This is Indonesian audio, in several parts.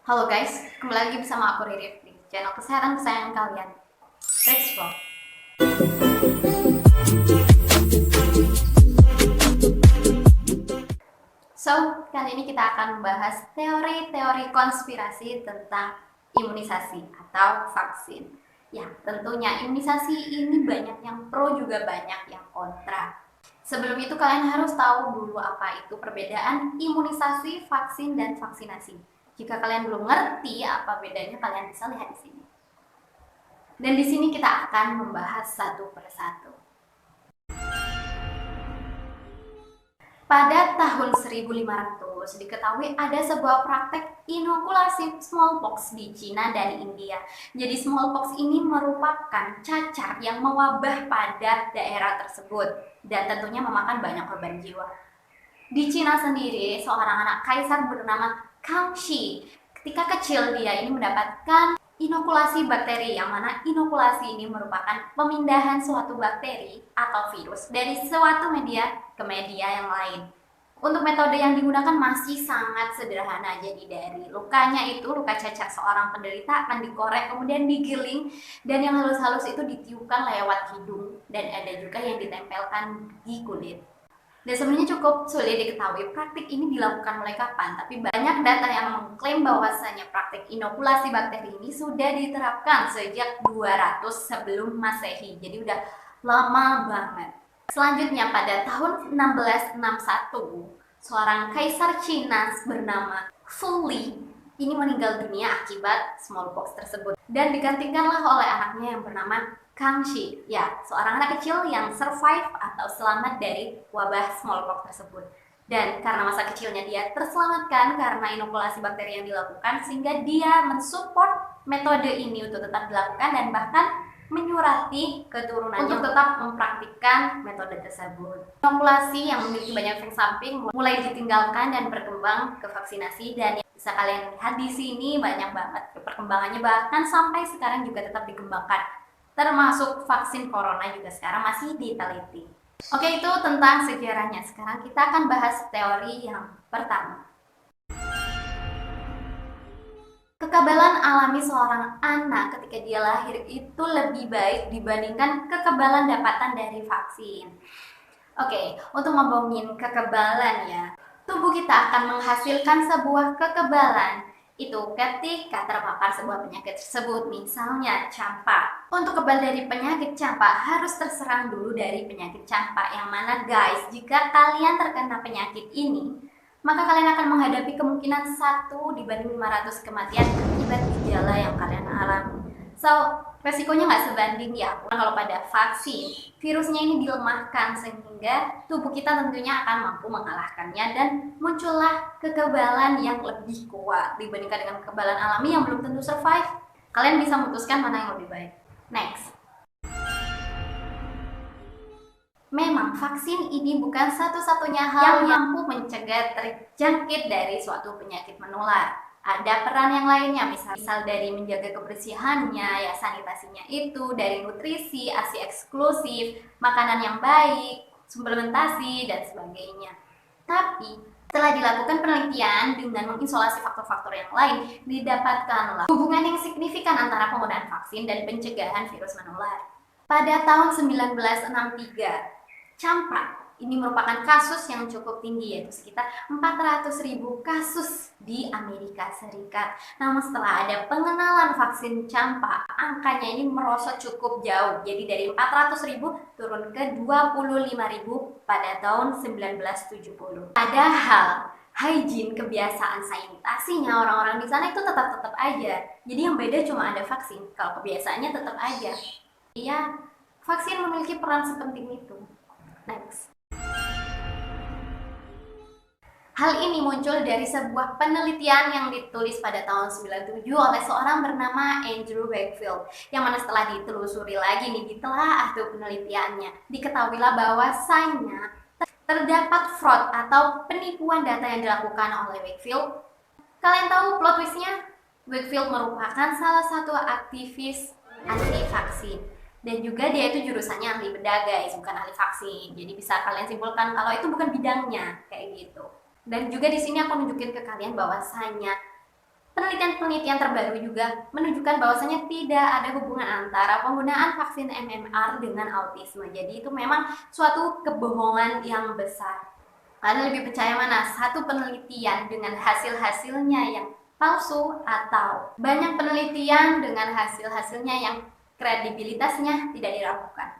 Halo guys, kembali lagi bersama aku Riri di channel kesehatan kesayangan kalian, Rexflow. So, kali ini kita akan membahas teori-teori konspirasi tentang imunisasi atau vaksin. Ya, tentunya imunisasi ini banyak yang pro juga banyak yang kontra. Sebelum itu kalian harus tahu dulu apa itu perbedaan imunisasi, vaksin, dan vaksinasi. Jika kalian belum ngerti apa bedanya, kalian bisa lihat di sini. Dan di sini kita akan membahas satu persatu. Pada tahun 1500 diketahui ada sebuah praktek inokulasi smallpox di Cina dari India. Jadi smallpox ini merupakan cacar yang mewabah pada daerah tersebut dan tentunya memakan banyak korban jiwa. Di Cina sendiri, seorang anak kaisar bernama Kang Shi, ketika kecil dia ini mendapatkan inokulasi bakteri, yang mana inokulasi ini merupakan pemindahan suatu bakteri atau virus dari suatu media ke media yang lain. Untuk metode yang digunakan masih sangat sederhana, jadi dari lukanya itu, luka cacar seorang penderita akan dikorek, kemudian digiling, dan yang halus-halus itu ditiupkan lewat hidung, dan ada juga yang ditempelkan di kulit. Dan sebenarnya cukup sulit diketahui praktik ini dilakukan mulai kapan, tapi banyak data yang mengklaim bahwasanya praktik inokulasi bakteri ini sudah diterapkan sejak 200 sebelum Masehi. Jadi udah lama banget. Selanjutnya pada tahun 1661, seorang kaisar Cina bernama Fu Li ini meninggal dunia akibat smallpox tersebut dan digantikanlah oleh anaknya yang bernama Kang Shi, ya, seorang anak kecil yang survive atau selamat dari wabah smallpox tersebut. Dan karena masa kecilnya dia terselamatkan karena inokulasi bakteri yang dilakukan, sehingga dia mensupport metode ini untuk tetap dilakukan dan bahkan menyurati keturunannya untuk tetap mempraktikkan metode tersebut. Inokulasi yang memiliki banyak efek samping mulai ditinggalkan dan berkembang ke vaksinasi, dan bisa kalian lihat di sini banyak banget perkembangannya, bahkan sampai sekarang juga tetap dikembangkan. Termasuk vaksin corona juga sekarang masih diteliti. Oke, itu tentang sejarahnya. Sekarang kita akan bahas teori yang pertama. Kekebalan alami seorang anak ketika dia lahir itu lebih baik dibandingkan kekebalan dapatan dari vaksin. Oke, untuk ngomongin kekebalan ya, tubuh kita akan menghasilkan sebuah kekebalan itu ketika terpapar sebuah penyakit tersebut, misalnya campak. Untuk kebal dari penyakit campak harus terserang dulu dari penyakit campak, yang mana guys, jika kalian terkena penyakit ini, maka kalian akan menghadapi kemungkinan 1 dibanding 500 kematian akibat gejala yang kalian alami. So, resikonya nggak sebanding ya. Kalau pada vaksin, virusnya ini dilemahkan sehingga tubuh kita tentunya akan mampu mengalahkannya dan muncullah kekebalan yang lebih kuat dibandingkan dengan kekebalan alami yang belum tentu survive. Kalian bisa memutuskan mana yang lebih baik. Next. Memang vaksin ini bukan satu-satunya hal yang mampu mencegah terjangkit dari suatu penyakit menular. Ada peran yang lainnya, misal dari menjaga kebersihannya, ya sanitasinya itu, dari nutrisi, ASI eksklusif, makanan yang baik, suplementasi, dan sebagainya. Tapi, setelah dilakukan penelitian dengan mengisolasi faktor-faktor yang lain, didapatkanlah hubungan yang signifikan antara penggunaan vaksin dan pencegahan virus menular. Pada tahun 1963, campak ini merupakan kasus yang cukup tinggi, yaitu sekitar 400.000 kasus di Amerika Serikat. Namun setelah ada pengenalan vaksin campak, angkanya ini merosot cukup jauh. Jadi dari 400.000 turun ke 25.000 pada tahun 1970. Padahal hygiene, kebiasaan sanitasinya orang-orang di sana itu tetap aja. Jadi yang beda cuma ada vaksin, kalau kebiasaannya tetap aja. Iya, vaksin memiliki peran sepenting itu. Next. Hal ini muncul dari sebuah penelitian yang ditulis pada tahun 97 oleh seorang bernama Andrew Wakefield, yang mana setelah ditelusuri lagi nih, ditelaah tuh penelitiannya, diketahuilah bahwasanya terdapat fraud atau penipuan data yang dilakukan oleh Wakefield. Kalian tahu plot twistnya? Wakefield merupakan salah satu aktivis anti vaksin. Dan juga dia itu jurusannya ahli bedah guys, bukan ahli vaksin. Jadi bisa kalian simpulkan kalau itu bukan bidangnya, kayak gitu. Dan juga di sini aku nunjukin ke kalian bahwasanya Penelitian-penelitian terbaru juga menunjukkan bahwasanya tidak ada hubungan antara penggunaan vaksin MMR dengan autisme. Jadi itu memang suatu kebohongan yang besar. Anda lebih percaya mana? Satu penelitian dengan hasil-hasilnya yang palsu atau banyak penelitian dengan hasil-hasilnya yang kredibilitasnya tidak diragukan?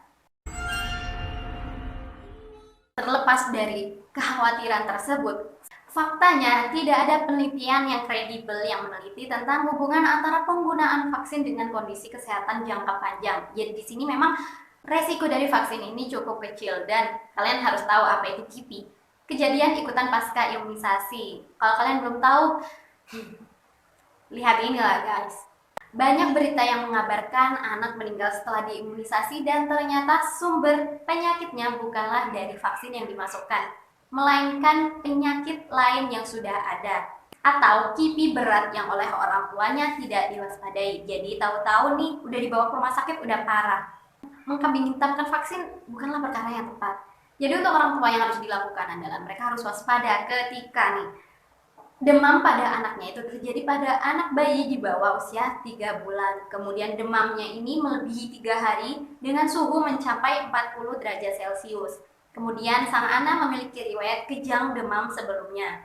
Terlepas dari kekhawatiran tersebut, faktanya, tidak ada penelitian yang kredibel yang meneliti tentang hubungan antara penggunaan vaksin dengan kondisi kesehatan jangka panjang. Jadi di sini memang resiko dari vaksin ini cukup kecil dan kalian harus tahu apa itu KIPI. Kejadian ikutan pasca imunisasi. Kalau kalian belum tahu, lihat inilah guys. Banyak berita yang mengabarkan anak meninggal setelah diimunisasi dan ternyata sumber penyakitnya bukanlah dari vaksin yang dimasukkan, melainkan penyakit lain yang sudah ada atau KIPI berat yang oleh orang tuanya tidak diwaspadai. Jadi tahu-tahu nih udah dibawa ke rumah sakit udah parah. Mengkambing hitamkan vaksin bukanlah perkara yang tepat. Jadi untuk orang tua yang harus dilakukan adalah mereka harus waspada ketika nih demam pada anaknya itu terjadi pada anak bayi di bawah usia 3 bulan. Kemudian demamnya ini melebihi 3 hari dengan suhu mencapai 40 derajat Celcius. Kemudian sang anak memiliki riwayat kejang demam sebelumnya.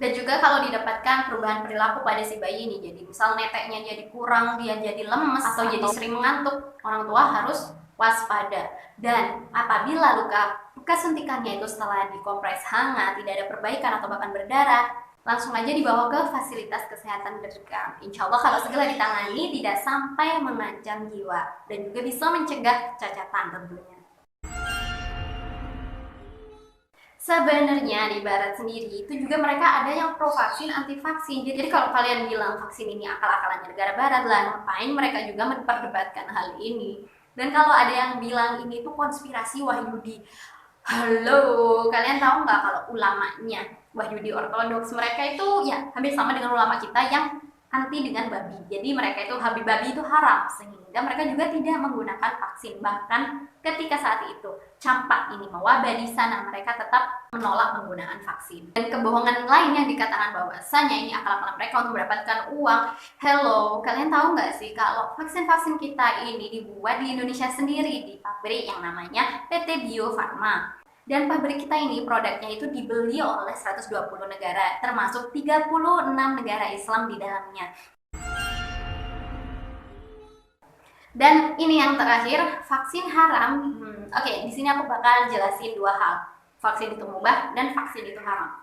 Dan juga kalau didapatkan perubahan perilaku pada si bayi ini, jadi misal neteknya jadi kurang, dia jadi lemes atau jadi sering mengantuk, orang tua harus waspada. Dan apabila luka suntikannya itu setelah dikompres hangat, tidak ada perbaikan atau bahkan berdarah, langsung aja dibawa ke fasilitas kesehatan terdekat. Insya Allah kalau segera ditangani tidak sampai mengancam jiwa dan juga bisa mencegah kecacatan tentunya. Sebenarnya di barat sendiri itu juga mereka ada yang pro vaksin, anti vaksin. Jadi kalau kalian bilang vaksin ini akal-akalannya negara barat lah, ngapain mereka juga memperdebatkan hal ini. Dan kalau ada yang bilang ini tuh konspirasi Wahyudi, halo, kalian tahu nggak kalau ulamanya Wahyudi Ortodoks mereka itu ya hampir sama dengan ulama kita yang anti dengan babi. Jadi mereka itu babi itu haram, sehingga mereka juga tidak menggunakan vaksin. Bahkan ketika saat itu campak ini mewabah di sana, mereka tetap menolak penggunaan vaksin. Dan kebohongan lain yang dikatakan bahwasanya ini akal-akalan mereka untuk mendapatkan uang. Hello, kalian tahu nggak sih kalau vaksin-vaksin kita ini dibuat di Indonesia sendiri di pabrik yang namanya PT Bio Farma. Dan pabrik kita ini produknya itu dibeli oleh 120 negara, termasuk 36 negara Islam di dalamnya. Dan ini yang terakhir, vaksin haram. Oke, di sini aku bakal jelasin dua hal. Vaksin itu mubah dan vaksin itu haram.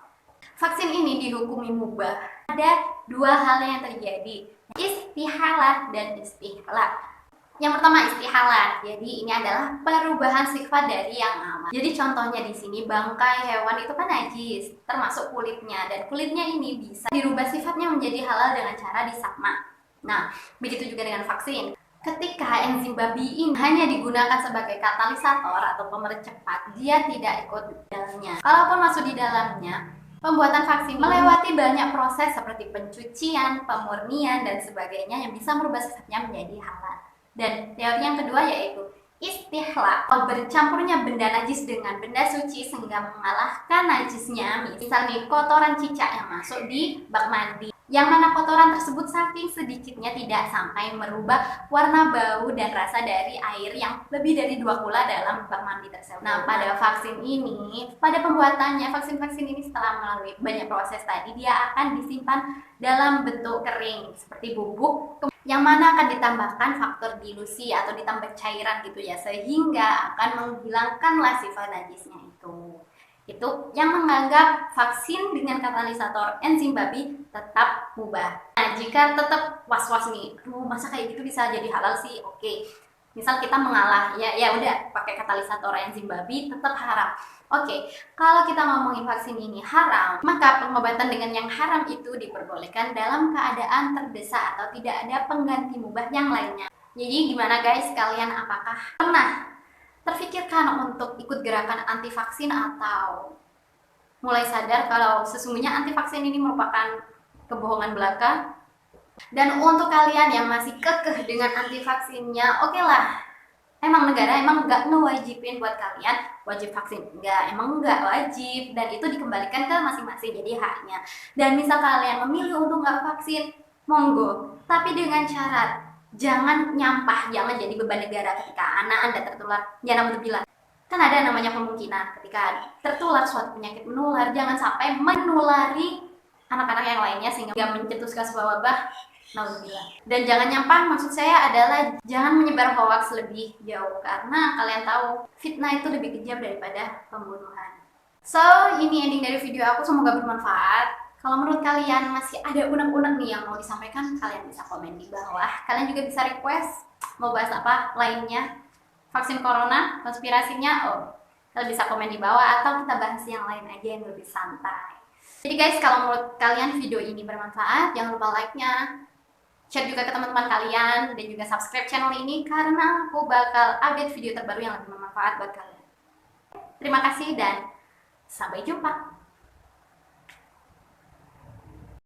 Vaksin ini dihukumi mubah. Ada dua hal yang terjadi, istihalah dan istihlal. Yang pertama istihalah, jadi ini adalah perubahan sifat dari yang aman. Jadi contohnya di sini bangkai hewan itu kan najis, termasuk kulitnya, dan kulitnya ini bisa dirubah sifatnya menjadi halal dengan cara disakma. Nah, begitu juga dengan vaksin. Ketika enzim babi ini hanya digunakan sebagai katalisator atau pemerat cepat, dia tidak ikut di dalamnya. Kalaupun masuk di dalamnya, pembuatan vaksin melewati banyak proses seperti pencucian, pemurnian, dan sebagainya yang bisa merubah sifatnya menjadi halal. Dan teori yang kedua yaitu istihla, bercampurnya benda najis dengan benda suci sehingga mengalahkan najisnya. Misalnya kotoran cicak yang masuk di bak mandi, yang mana kotoran tersebut saking sedikitnya tidak sampai merubah warna, bau, dan rasa dari air yang lebih dari 2 kula dalam bak mandi tersebut. Nah, pada vaksin ini, pada pembuatannya, vaksin-vaksin ini setelah melalui banyak proses tadi, dia akan disimpan dalam bentuk kering seperti bubuk, yang mana akan ditambahkan faktor dilusi atau ditambah cairan gitu ya, sehingga akan menghilangkanlah sifat najisnya itu. Itu yang menganggap vaksin dengan katalisator enzim babi tetap mubah. Nah, jika tetap was-was nih, masa kayak gitu bisa jadi halal sih? Oke. Misal kita mengalah, ya udah pakai katalisator enzim babi tetap haram. Oke, kalau kita ngomongin vaksin ini haram, maka pengobatan dengan yang haram itu diperbolehkan dalam keadaan terdesak atau tidak ada pengganti mubah yang lainnya. Jadi gimana guys, kalian apakah pernah terfikirkan untuk ikut gerakan anti vaksin atau mulai sadar kalau sesungguhnya anti vaksin ini merupakan kebohongan belaka? Dan untuk kalian yang masih kekeh dengan anti vaksinnya, oke lah, emang negara nggak ngewajibin buat kalian wajib vaksin, emang nggak wajib, dan itu dikembalikan ke masing-masing jadi haknya. Dan misal kalian memilih untuk nggak vaksin, monggo. Tapi dengan syarat, jangan nyampah, jangan jadi beban negara ketika anak Anda tertular. Ya naudzubillah. Kan ada namanya kemungkinan ketika tertular suatu penyakit menular, jangan sampai menulari anak-anak yang lainnya sehingga mencetuskan sebuah wabah. Naudzubillah. Dan jangan nyampah, maksud saya adalah jangan menyebar hoax lebih jauh, karena kalian tahu fitnah itu lebih kejam daripada pembunuhan. So, ini ending dari video aku, semoga bermanfaat. Kalau menurut kalian masih ada unek-unek nih yang mau disampaikan, kalian bisa komen di bawah. Kalian juga bisa request mau bahas apa lainnya. Vaksin corona, konspirasinya, kalian bisa komen di bawah, atau kita bahas yang lain aja yang lebih santai. Jadi guys, kalau menurut kalian video ini bermanfaat, jangan lupa like-nya, share juga ke teman-teman kalian, dan juga subscribe channel ini karena aku bakal update video terbaru yang lebih bermanfaat buat kalian. Terima kasih dan sampai jumpa.